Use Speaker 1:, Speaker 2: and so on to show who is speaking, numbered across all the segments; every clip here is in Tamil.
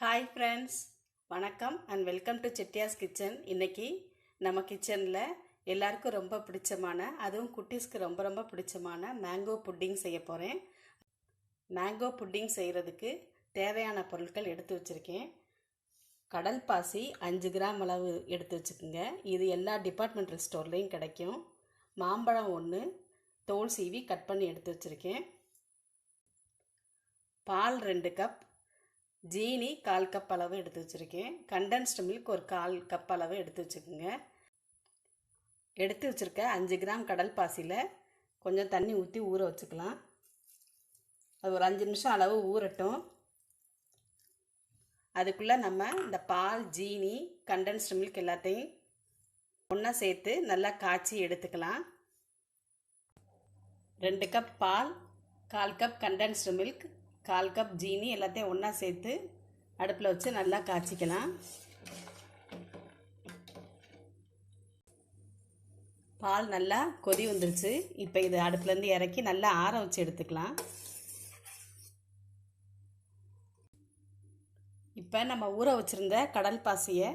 Speaker 1: ஹாய் ஃப்ரெண்ட்ஸ், வணக்கம் அண்ட் வெல்கம் டு செட்டியாஸ் கிச்சன். இன்றைக்கி நம்ம கிச்சனில் எல்லாருக்கும் ரொம்ப பிடிச்சமான, அதுவும் குட்டீஸ்க்கு ரொம்ப ரொம்ப பிடிச்சமான மேங்கோ புட்டிங் செய்ய போகிறேன். மேங்கோ புட்டிங் செய்கிறதுக்கு தேவையான பொருட்கள் எடுத்து வச்சுருக்கேன். கடல் பாசி 5 கிராம் அளவு எடுத்து வச்சுக்கோங்க. இது எல்லா டிபார்ட்மெண்டல் ஸ்டோர்லேயும் கிடைக்கும். மாம்பழம் 1 தோல் சீவி கட் பண்ணி எடுத்து வச்சுருக்கேன். பால் 2 கப், ஜீனி 1/4 கப் அளவு எடுத்து வச்சுருக்கேன். கண்டென்ஸ்டு மில்க் ஒரு 1/4 கப் அளவு எடுத்து வச்சுக்கோங்க. எடுத்து வச்சுருக்க 5 கிராம் கடல் பாசியில் கொஞ்சம் தண்ணி ஊற்றி ஊற வச்சுக்கலாம். அது ஒரு 5 நிமிஷம் அளவு ஊறட்டும். அதுக்குள்ளே நம்ம இந்த பால், ஜீனி, கண்டென்ஸ்டு மில்க் எல்லாத்தையும் ஒன்றா சேர்த்து நல்லா காய்ச்சி எடுத்துக்கலாம். 2 கப் பால், 1/4 கப் கண்டென்ஸ்டு மில்க், 1/4 கப் ஜீனி எல்லாத்தையும் ஒன்றா சேர்த்து அடுப்பில் வச்சு நல்லா காய்ச்சிக்கலாம். பால் நல்லா கொதி வந்துருச்சு. இப்போ இது அடுப்புலேருந்து இறக்கி நல்லா ஆற வச்சு எடுத்துக்கலாம். இப்போ நம்ம ஊற வச்சுருந்த கடல் பாசியை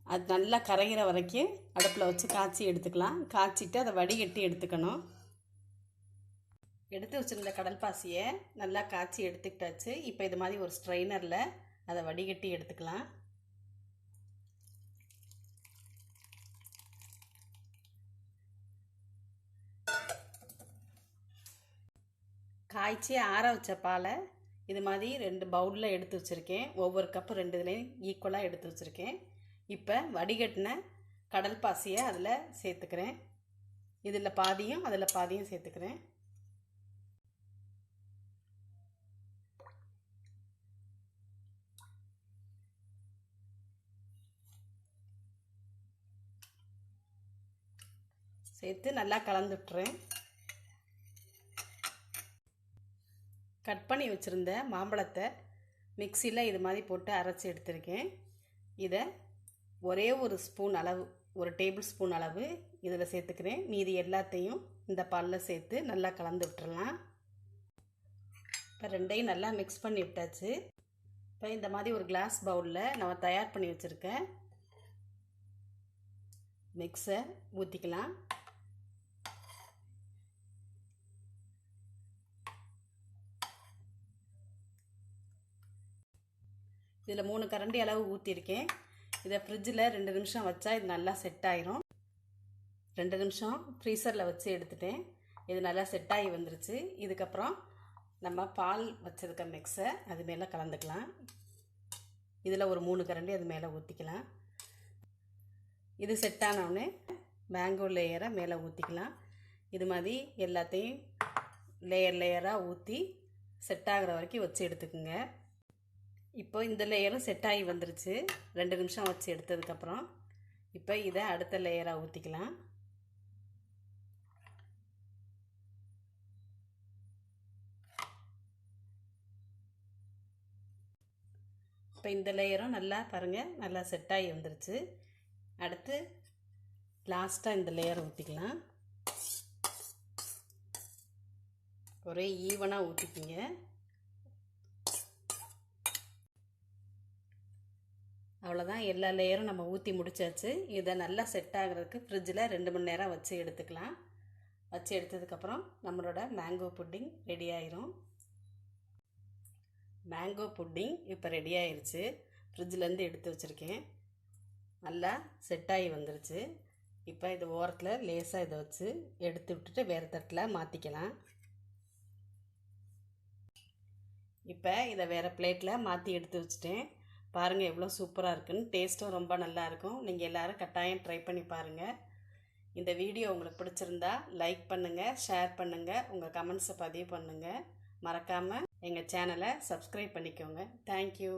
Speaker 1: அது நல்லா கரைகிற வரைக்கும் அடுப்பில் வச்சு காய்ச்சி எடுத்துக்கலாம். காய்ச்சிட்டு அதை வடிகட்டி எடுத்துக்கணும். எடுத்து வச்சுருந்த கடல் பாசியை நல்லா காய்ச்சி எடுத்துக்கிட்டாச்சு. இப்போ இது மாதிரி ஒரு ஸ்ட்ரெயினரில் அதை வடிகட்டி எடுத்துக்கலாம். காய்ச்சி ஆற வச்ச பாலை இது மாதிரி 2 பவுலில் எடுத்து வச்சுருக்கேன். ஒவ்வொரு கப்பு 2 இதுலேயும் ஈக்குவலாக எடுத்து வச்சுருக்கேன். இப்போ வடிகட்டின கடல் பாசியை அதில் சேர்த்துக்கிறேன். இதில் பாதியும் அதில் பாதியும் சேர்த்துக்கிறேன். சேர்த்து நல்லா கலந்து விட்டுறேன். கட் பண்ணி வச்சுருந்த மாம்பழத்தை மிக்சியில் இது மாதிரி போட்டு அரைச்சி எடுத்திருக்கேன். இதை ஒரே ஒரு ஸ்பூன் அளவு, ஒரு டேபிள் ஸ்பூன் அளவு இதில் சேர்த்துக்கிறேன். மீதி எல்லாத்தையும் இந்த பாலில் சேர்த்து நல்லா கலந்து விட்டுறலாம். இப்போ ரெண்டையும் நல்லா மிக்ஸ் பண்ணி விட்டாச்சு. இப்போ இந்த மாதிரி ஒரு கிளாஸ் பவுலில் நம்ம தயார் பண்ணி வச்சுருக்கேன் மிக்ஸை ஊற்றிக்கலாம். இதில் 3 கரண்டி அளவு ஊற்றிருக்கேன். இதை ஃப்ரிட்ஜில் 2 நிமிஷம் வச்சா இது நல்லா செட் ஆயிரும். 2 நிமிஷம் ஃப்ரீசரில் வச்சு எடுத்துட்டேன். இது நல்லா செட் ஆகி வந்துருச்சு. இதுக்கப்புறம் நம்ம பால் வச்சுருக்க மிக்ஸை அது மேலே கலந்துக்கலாம். இதில் ஒரு 3 கரண்டி அது மேலே ஊற்றிக்கலாம். இது செட் ஆனவுடனே மேங்கோ லேயரை மேலே ஊற்றிக்கலாம். இது மாதிரி எல்லாத்தையும் லேயர் லேயராக ஊற்றி செட் ஆகிற வரைக்கும் வச்சு எடுத்துக்குங்க. இப்போ இந்த லேயரும் செட் ஆகி வந்துருச்சு 2 நிமிஷம் வச்சு எடுத்ததுக்கப்புறம். இப்போ இதை அடுத்த லேயராக ஊற்றிக்கலாம். இப்போ இந்த லேயரும் நல்லா பாருங்கள், நல்லா செட் ஆகி வந்துருச்சு. அடுத்து லாஸ்ட்டாக இந்த லேயரை ஊற்றிக்கலாம். ஒரே ஈவனாக ஊற்றிக்கிங்க. அவ்வளோதான், எல்லா லேயரும் நம்ம ஊற்றி முடிச்சாச்சு. இதை நல்லா செட் ஆகிறதுக்கு ஃப்ரிட்ஜில் 2 மணி நேரம் வச்சு எடுத்துக்கலாம். வச்சு எடுத்ததுக்கப்புறம் நம்மளோட மேங்கோ புட்டிங் ரெடி ஆயிரும். மேங்கோ புட்டிங் இப்போ ரெடி ஆயிடுச்சு. ஃப்ரிட்ஜிலேருந்து எடுத்து வச்சுருக்கேன். நல்லா செட் ஆகி வந்துருச்சு. இப்போ இது ஓரத்தில் லேசாக இதை வச்சு எடுத்து விட்டுட்டு வேறு தட்டில் மாற்றிக்கலாம். இப்போ இதை வேறு பிளேட்டில் மாற்றி எடுத்து வச்சுட்டேன். பாருங்கள் எவ்வளோ சூப்பராக இருக்குன்னு. டேஸ்ட்டும் ரொம்ப நல்லாயிருக்கும். நீங்கள் எல்லோரும் கட்டாயம் ட்ரை பண்ணி பாருங்கள். இந்த வீடியோ உங்களுக்கு பிடிச்சிருந்தா லைக் பண்ணுங்கள், ஷேர் பண்ணுங்கள், உங்கள் கமெண்ட்ஸை பதிவு பண்ணுங்கள். மறக்காமல் எங்கள் சேனலை சப்ஸ்கிரைப் பண்ணிக்கோங்க. தேங்க்யூ.